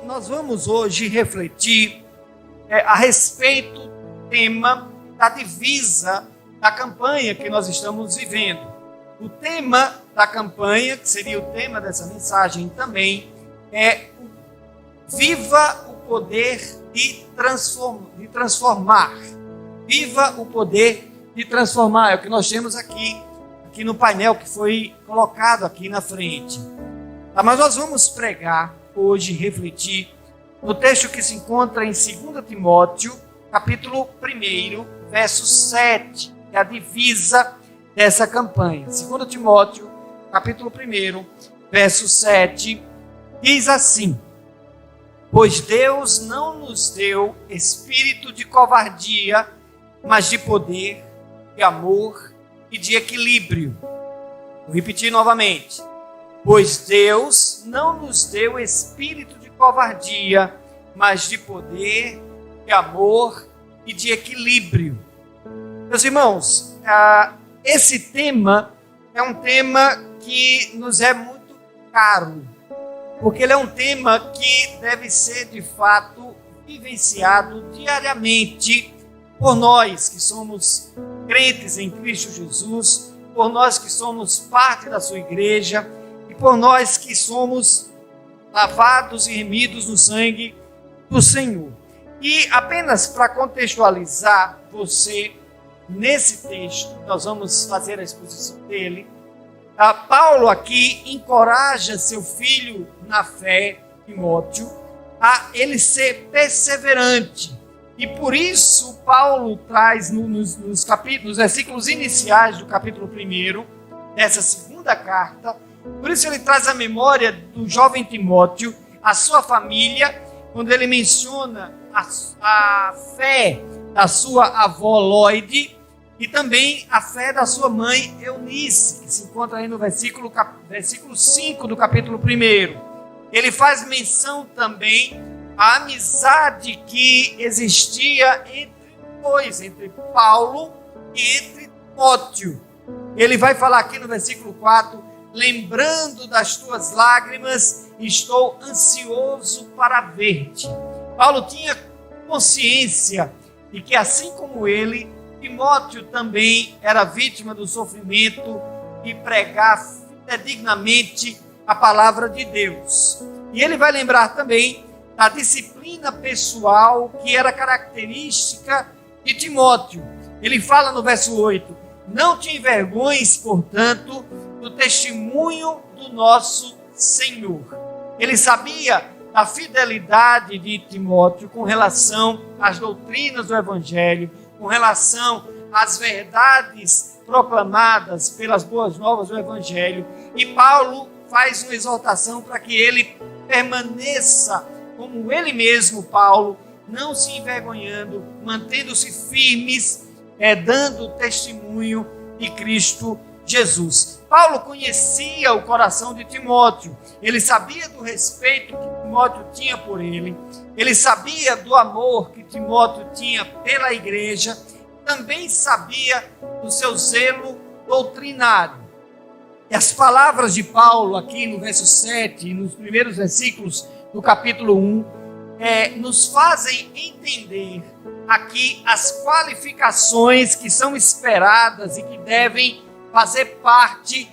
nós vamos hoje refletir a respeito do tema da divisa da campanha que nós estamos vivendo. O tema da campanha, que seria o tema dessa mensagem também, é Viva o poder de transformar. Viva o poder de transformar. É o que nós temos aqui no painel que foi colocado aqui na frente. Tá, mas nós vamos pregar hoje, refletir no texto que se encontra em 2 Timóteo, capítulo 1, verso 7, que é a divisa dessa campanha. 2 Timóteo, capítulo 1, verso 7, diz assim: Pois Deus não nos deu espírito de covardia, mas de poder, de amor e de equilíbrio. Vou repetir novamente. Pois Deus não nos deu espírito de covardia, mas de poder, de amor e de equilíbrio. Meus irmãos, esse tema é um tema que nos é muito caro, porque ele é um tema que deve ser, de fato, vivenciado diariamente por nós que somos crentes em Cristo Jesus, por nós que somos parte da sua igreja e por nós que somos lavados e remidos no sangue do Senhor. E apenas para contextualizar você nesse texto, nós vamos fazer a exposição dele. Paulo aqui encoraja seu filho na fé, Timóteo, a ele ser perseverante. E por isso Paulo traz nos versículos iniciais do capítulo 1 dessa segunda carta, por isso ele traz a memória do jovem Timóteo, a sua família, quando ele menciona a fé da sua avó Loide e também a fé da sua mãe Eunice, que se encontra aí no versículo 5 do capítulo 1. Ele faz menção também à amizade que existia entre Paulo e entre Timóteo. Ele vai falar aqui no versículo 4, lembrando das tuas lágrimas, estou ansioso para ver-te. Paulo tinha consciência de que, assim como ele, Timóteo também era vítima do sofrimento e pregar fidedignamente a palavra de Deus. E ele vai lembrar também da disciplina pessoal que era característica de Timóteo. Ele fala no verso 8, não te envergonhes, portanto, do testemunho do nosso Senhor. Ele sabia da fidelidade de Timóteo com relação às doutrinas do Evangelho, com relação às verdades proclamadas pelas boas novas do Evangelho. E Paulo faz uma exortação para que ele permaneça como ele mesmo, Paulo, não se envergonhando, mantendo-se firmes, dando testemunho de Cristo Jesus. Paulo conhecia o coração de Timóteo, ele sabia do respeito que Timóteo tinha por ele, ele sabia do amor que Timóteo tinha pela igreja, também sabia do seu zelo doutrinário. E as palavras de Paulo aqui no verso 7 e nos primeiros versículos do capítulo 1, nos fazem entender aqui as qualificações que são esperadas e que devem fazer parte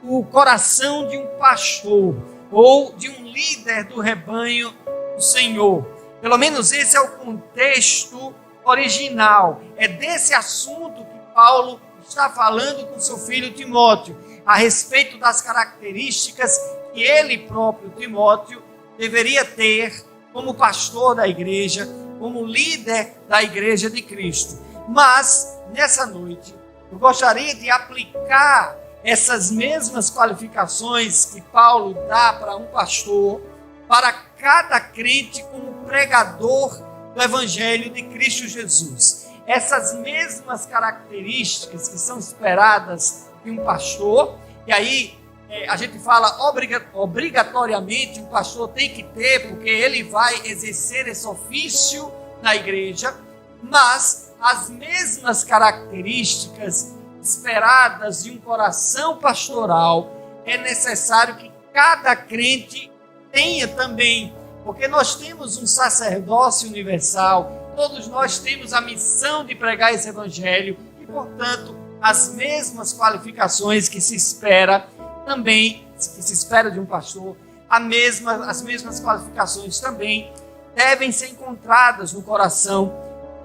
do coração de um pastor ou de um líder do rebanho do Senhor. Pelo menos esse é o contexto original. É desse assunto que Paulo está falando com seu filho Timóteo, a respeito das características que ele próprio, Timóteo, deveria ter como pastor da igreja, como líder da igreja de Cristo. Mas, nessa noite, eu gostaria de aplicar essas mesmas qualificações que Paulo dá para um pastor, para cada crente como pregador do Evangelho de Cristo Jesus. Essas mesmas características que são esperadas de um pastor, e aí a gente fala obrigatoriamente o pastor tem que ter, porque ele vai exercer esse ofício na igreja, mas as mesmas características esperadas de um coração pastoral, é necessário que cada crente tenha também Porque nós temos um sacerdócio universal, todos nós temos a missão de pregar esse evangelho e, portanto, as mesmas qualificações que se espera também, que se espera de um pastor, as mesmas qualificações também devem ser encontradas no coração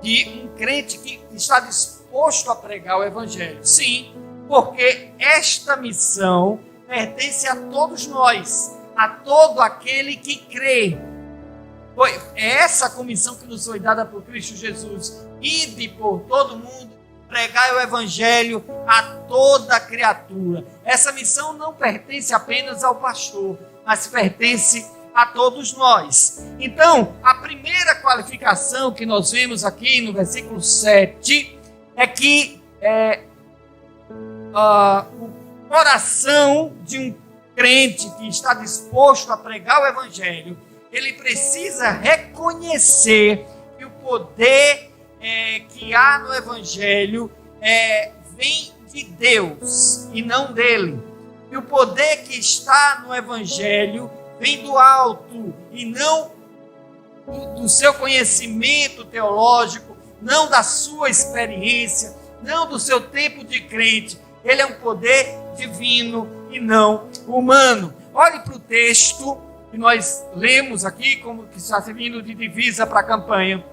de um crente que está disposto a pregar o evangelho. Sim, porque esta missão pertence a todos nós, a todo aquele que crê. É essa comissão que nos foi dada por Cristo Jesus. Ide por todo mundo, pregai o evangelho a toda criatura. Essa missão não pertence apenas ao pastor, mas pertence a todos nós. Então, a primeira qualificação que nós vemos aqui no versículo 7 é que o coração de um crente que está disposto a pregar o evangelho, ele precisa reconhecer que o poder que há no evangelho vem de Deus e não dele. E o poder que está no evangelho vem do alto e não do seu conhecimento teológico, não da sua experiência, não do seu tempo de crente. Ele é um poder divino e não humano. Olhe para o texto que nós lemos aqui, como que está servindo de divisa para a campanha.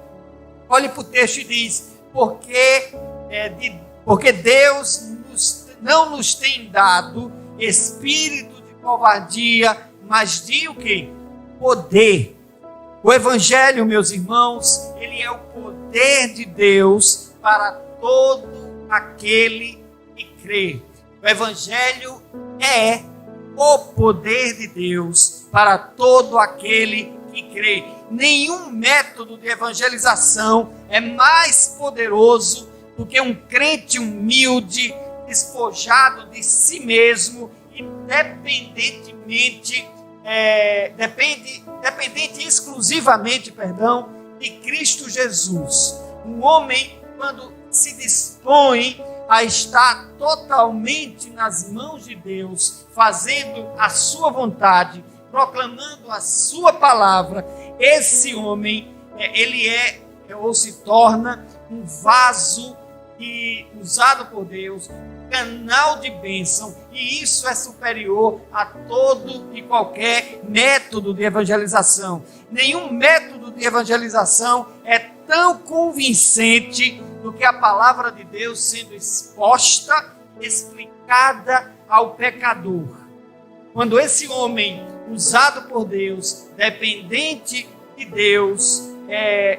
Olhe para o texto e diz: porque Deus não nos tem dado espírito de covardia, mas de o quê? Poder. O evangelho, meus irmãos, ele é o poder de Deus para todo aquele que crê. O evangelho é o poder de Deus para todo aquele que crê. Nenhum método de evangelização é mais poderoso do que um crente humilde, despojado de si mesmo e dependente exclusivamente, de Cristo Jesus. Um homem, quando se dispõe a estar totalmente nas mãos de Deus, fazendo a sua vontade, proclamando a sua palavra, esse homem, ele ou se torna um vaso usado por Deus, canal de bênção, e isso é superior a todo e qualquer método de evangelização. Nenhum método de evangelização é tão convincente do que a palavra de Deus sendo exposta, explicada ao pecador. Quando esse homem, usado por Deus, dependente de Deus,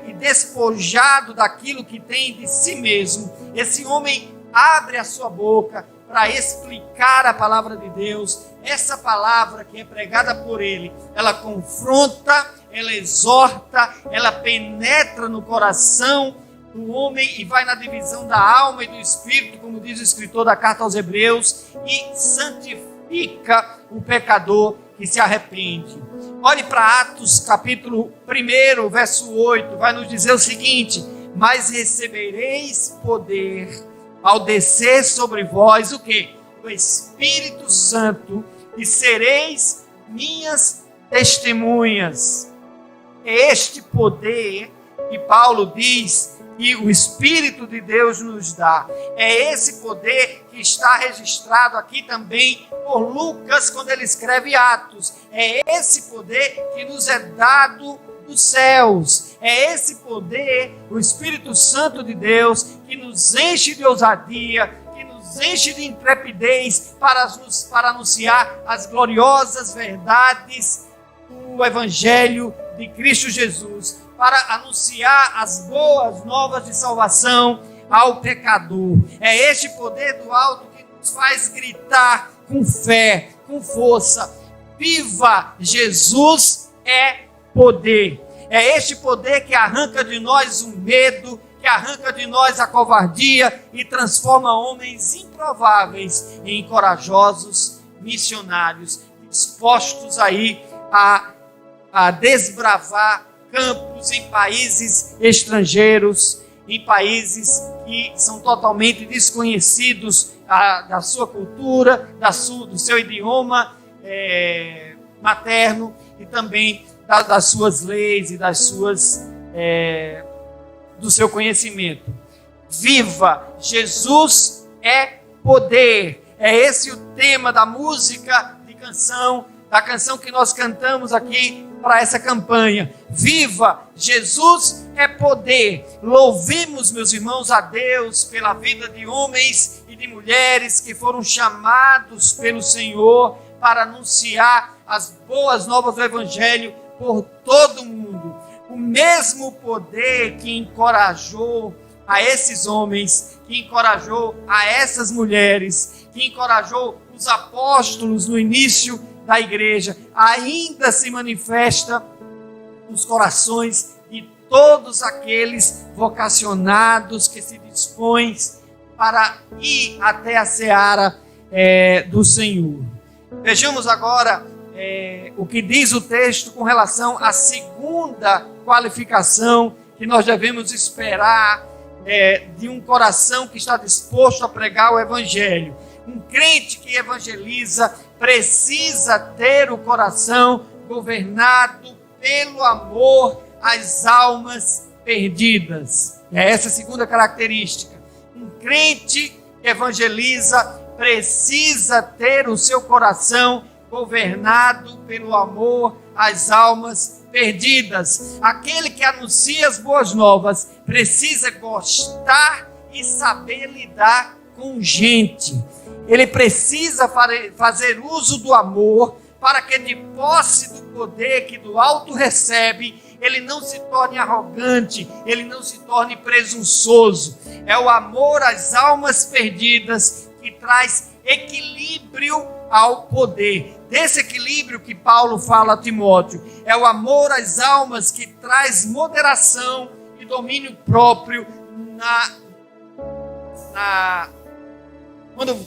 e despojado daquilo que tem de si mesmo, esse homem abre a sua boca para explicar a palavra de Deus. Essa palavra que é pregada por ele, ela confronta, ela exorta, ela penetra no coração do homem e vai na divisão da alma e do espírito, como diz o escritor da carta aos Hebreus, e santifica o pecador que se arrepende. Olhe para Atos capítulo 1, verso 8, vai nos dizer o seguinte: mas recebereis poder ao descer sobre vós o quê? O Espírito Santo, e sereis minhas testemunhas. É este poder que Paulo diz que o Espírito de Deus nos dá. É esse poder que está registrado aqui também por Lucas, quando ele escreve Atos. É esse poder que nos é dado dos céus. É esse poder, o Espírito Santo de Deus, que nos enche de ousadia, que nos enche de intrepidez para anunciar as gloriosas verdades do Evangelho de Cristo Jesus, para anunciar as boas novas de salvação ao pecador. É este poder do alto que nos faz gritar com fé, com força: viva Jesus é poder. É este poder que arranca de nós o medo, que arranca de nós a covardia e transforma homens improváveis em corajosos missionários, dispostos aí a desbravar campos em países estrangeiros, em países que são totalmente desconhecidos da sua cultura, do seu idioma materno e também das suas leis e do seu conhecimento. Viva! Jesus é poder. É esse o tema da música da canção que nós cantamos aqui para essa campanha. Viva! Jesus é poder. Louvemos, meus irmãos, a Deus pela vida de homens e de mulheres que foram chamados pelo Senhor para anunciar as boas novas do Evangelho por todo o mundo. O mesmo poder que encorajou a esses homens, que encorajou a essas mulheres, que encorajou os apóstolos no início da igreja, ainda se manifesta nos corações de todos aqueles vocacionados que se dispõem para ir até a seara do Senhor. Vejamos agora o que diz o texto com relação à segunda qualificação que nós devemos esperar de um coração que está disposto a pregar o Evangelho. Um crente que evangeliza precisa ter o coração governado pelo amor às almas perdidas. É essa a segunda característica. Um crente que evangeliza precisa ter o seu coração governado pelo amor às almas perdidas. Aquele que anuncia as boas novas precisa gostar e saber lidar com gente. Ele precisa fazer uso do amor para que, de posse do poder que do alto recebe, ele não se torne arrogante, ele não se torne presunçoso. É o amor às almas perdidas que traz equilíbrio ao poder. Desse equilíbrio que Paulo fala a Timóteo, é o amor às almas que traz moderação e domínio próprio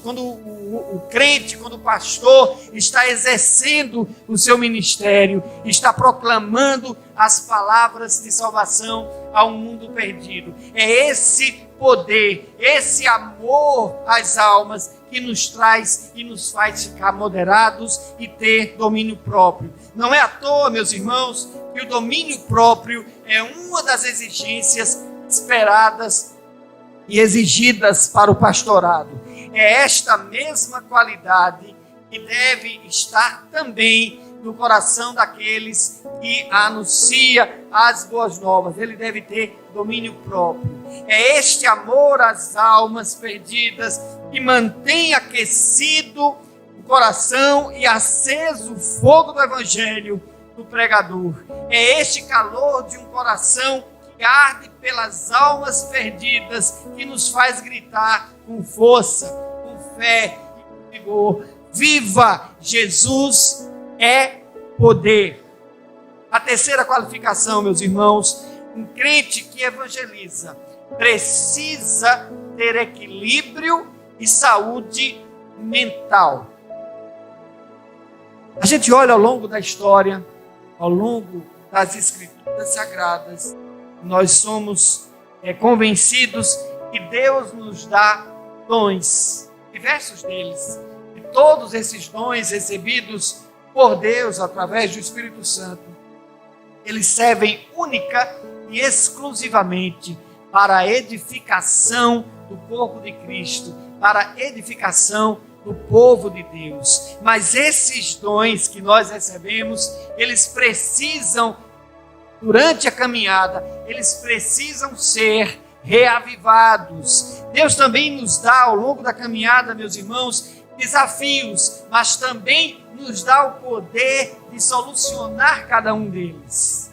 quando o crente, quando o pastor está exercendo o seu ministério, está proclamando as palavras de salvação ao mundo perdido. É esse poder, esse amor às almas que nos traz e nos faz ficar moderados e ter domínio próprio. Não é à toa, meus irmãos, que o domínio próprio é uma das exigências esperadas e exigidas para o pastorado. É esta mesma qualidade que deve estar também no coração daqueles que anuncia as boas novas. Ele deve ter domínio próprio. É este amor às almas perdidas que mantém aquecido o coração e aceso o fogo do Evangelho do pregador. É este calor de um coração que arde pelas almas perdidas que nos faz gritar com força, com fé e com vigor: viva! Jesus é poder. A terceira qualificação, meus irmãos, um crente que evangeliza precisa ter equilíbrio e saúde mental. A gente olha ao longo da história, ao longo das Escrituras Sagradas, nós somos convencidos que Deus nos dá dons, diversos deles, e todos esses dons recebidos por Deus através do Espírito Santo, eles servem única e exclusivamente para a edificação do corpo de Cristo, para a edificação do povo de Deus. Mas esses dons que nós recebemos, eles precisam, durante a caminhada, eles precisam ser reavivados. Deus também nos dá, ao longo da caminhada, meus irmãos, desafios, mas também nos dá o poder de solucionar cada um deles.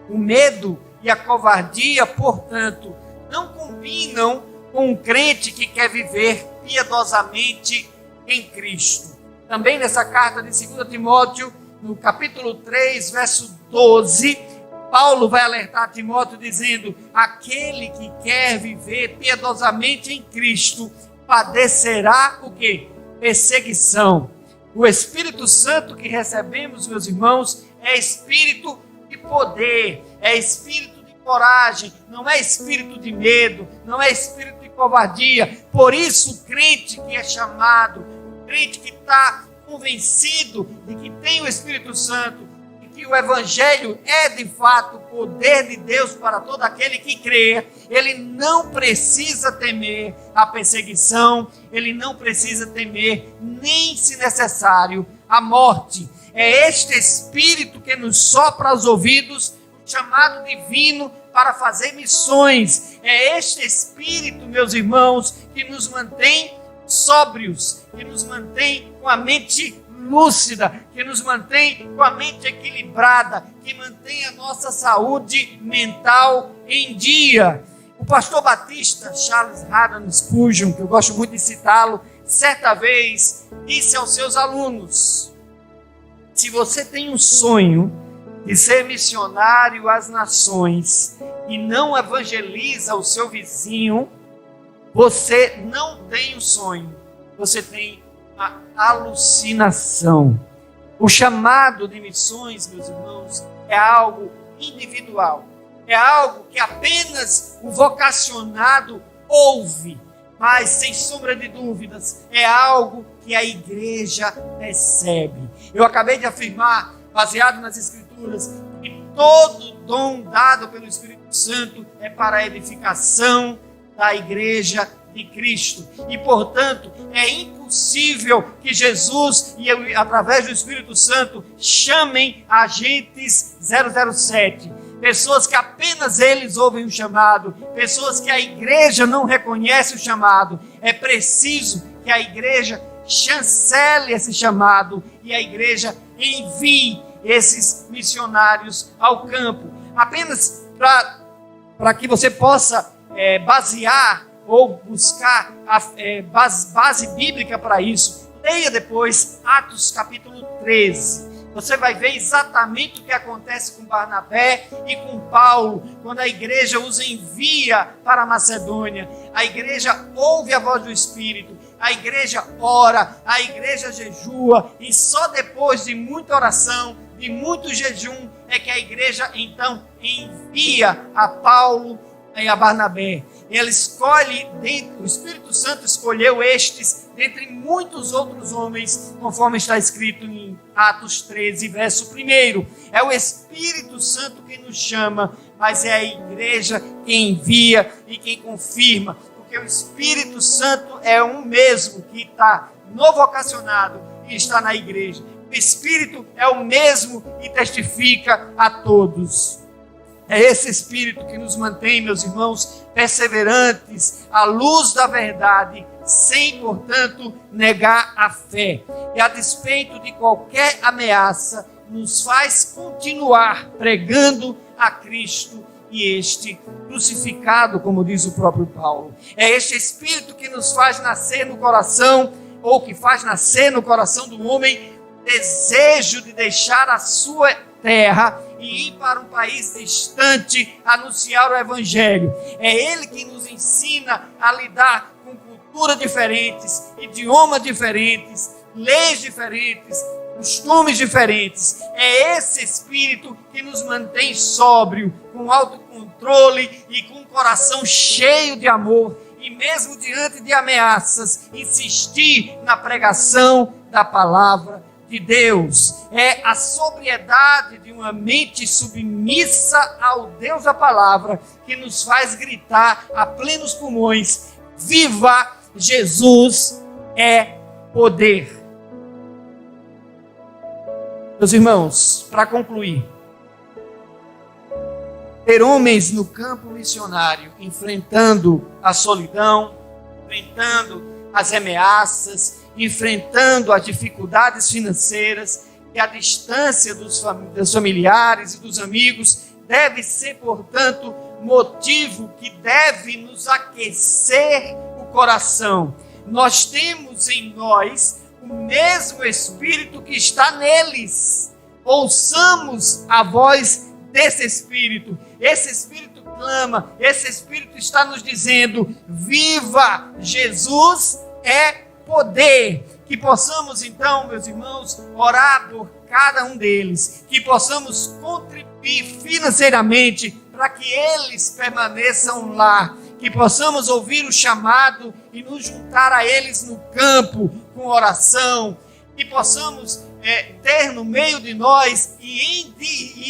O medo e a covardia, portanto, não combinam com um crente que quer viver piedosamente em Cristo. Também nessa carta de 2 Timóteo, no capítulo 3, verso 12, Paulo vai alertar Timóteo dizendo: aquele que quer viver piedosamente em Cristo padecerá o quê? Perseguição. O Espírito Santo que recebemos, meus irmãos, é espírito de poder, é espírito de coragem, não é espírito de medo, não é espírito de covardia. Por isso, o crente que é chamado, o crente que está convencido de que tem o Espírito Santo, que que o Evangelho é de fato o poder de Deus para todo aquele que crê, ele não precisa temer a perseguição, ele não precisa temer, nem se necessário, a morte. É este Espírito que nos sopra aos ouvidos, o chamado divino para fazer missões. É este Espírito, meus irmãos, que nos mantém sóbrios, que nos mantém com a mente lúcida, que nos mantém com a mente equilibrada, que mantém a nossa saúde mental em dia. O pastor batista Charles Haddon Spurgeon, que eu gosto muito de citá-lo, certa vez disse aos seus alunos: se você tem um sonho de ser missionário às nações e não evangeliza o seu vizinho, você não tem um sonho, você tem uma alucinação. O chamado de missões, meus irmãos, é algo individual, é algo que apenas o vocacionado ouve, mas sem sombra de dúvidas é algo que a igreja recebe. Eu acabei de afirmar, baseado nas Escrituras, que todo dom dado pelo Espírito Santo é para a edificação da igreja de Cristo. E, portanto, é impossível que Jesus, e através do Espírito Santo, chamem agentes 007. Pessoas que apenas eles ouvem o chamado, pessoas que a igreja não reconhece o chamado. É preciso que a igreja chancele esse chamado e a igreja envie esses missionários ao campo. Apenas para que você possa basear ou buscar a base bíblica para isso, leia depois Atos capítulo 13. Você vai ver exatamente o que acontece com Barnabé e com Paulo, quando a igreja os envia para a Macedônia. A igreja ouve a voz do Espírito, a igreja ora, a igreja jejua, e só depois de muita oração, de muito jejum, é que a igreja então envia a Paulo e a Barnabé. Ele escolhe, o Espírito Santo escolheu estes dentre muitos outros homens, conforme está escrito em Atos 13, verso 1. É o Espírito Santo quem nos chama, mas é a igreja quem envia e quem confirma, porque o Espírito Santo é um mesmo que está no vocacionado e está na igreja. O Espírito é o mesmo e testifica a todos. É esse Espírito que nos mantém, meus irmãos, perseverantes à luz da verdade, sem, portanto, negar a fé. E a despeito de qualquer ameaça, nos faz continuar pregando a Cristo e este crucificado, como diz o próprio Paulo. É este Espírito que nos faz nascer no coração, ou que faz nascer no coração do homem, desejo de deixar a sua terra e ir para um país distante anunciar o Evangelho. É Ele que nos ensina a lidar com culturas diferentes, idiomas diferentes, leis diferentes, costumes diferentes. É esse Espírito que nos mantém sóbrio, com autocontrole e com um coração cheio de amor, e mesmo diante de ameaças, insistir na pregação da palavra de Deus. É a sobriedade de uma mente submissa ao Deus da palavra que nos faz gritar a plenos pulmões: viva Jesus é poder. Meus irmãos, para concluir, ter homens no campo missionário enfrentando a solidão, enfrentando as ameaças, enfrentando as dificuldades financeiras e a distância dos familiares e dos amigos, deve ser, portanto, motivo que deve nos aquecer o coração. Nós temos em nós o mesmo Espírito que está neles. Ouçamos a voz desse Espírito. Esse Espírito clama, esse Espírito está nos dizendo: viva Jesus é poder. Que possamos então, meus irmãos, orar por cada um deles, que possamos contribuir financeiramente para que eles permaneçam lá, que possamos ouvir o chamado e nos juntar a eles no campo com oração, que possamos ter no meio de nós e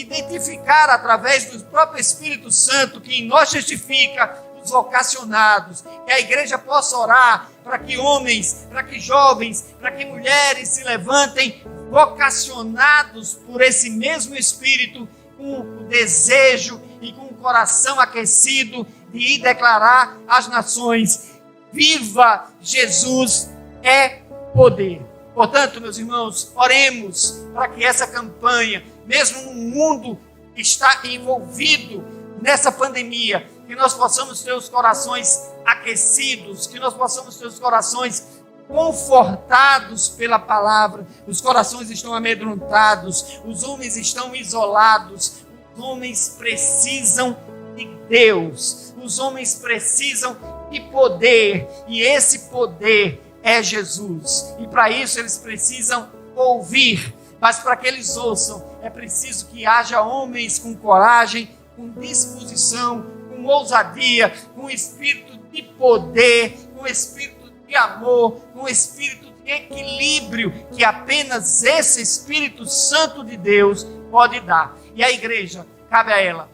identificar através do próprio Espírito Santo que em nós testifica os vocacionados, que a igreja possa orar para que homens, para que jovens, para que mulheres se levantem vocacionados por esse mesmo Espírito, com o desejo e com o coração aquecido de ir declarar às nações: viva Jesus é poder. Portanto, meus irmãos, oremos para que essa campanha, mesmo no mundo que está envolvido nessa pandemia, que nós possamos ter os corações aquecidos, que nós possamos ter os corações confortados pela palavra. Os corações estão amedrontados, os homens estão isolados, os homens precisam de Deus, os homens precisam de poder, e esse poder é Jesus, e para isso eles precisam ouvir, mas para que eles ouçam, é preciso que haja homens com coragem, com disposição, com ousadia, com espírito de poder, com espírito de amor, com espírito de equilíbrio, que apenas esse Espírito Santo de Deus pode dar. E a igreja, cabe a ela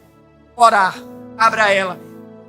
orar, cabe a ela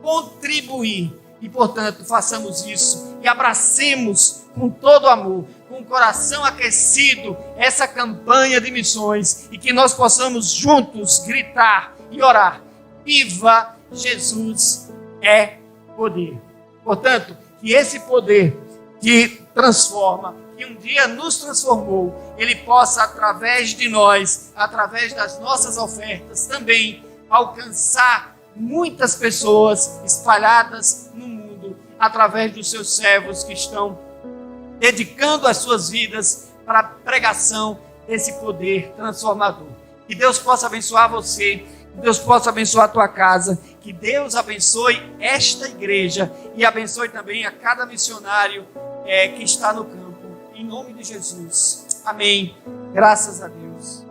contribuir, e portanto façamos isso e abracemos com todo amor, com o coração aquecido, essa campanha de missões, e que nós possamos juntos gritar e orar: viva Jesus é poder. Portanto, que esse poder que transforma, que um dia nos transformou, ele possa, através de nós, através das nossas ofertas, também alcançar muitas pessoas espalhadas no mundo, através dos seus servos que estão dedicando as suas vidas para a pregação desse poder transformador. Que Deus possa abençoar você, que Deus possa abençoar a tua casa, que Deus abençoe esta igreja e abençoe também a cada missionário que está no campo. Em nome de Jesus. Amém. Graças a Deus.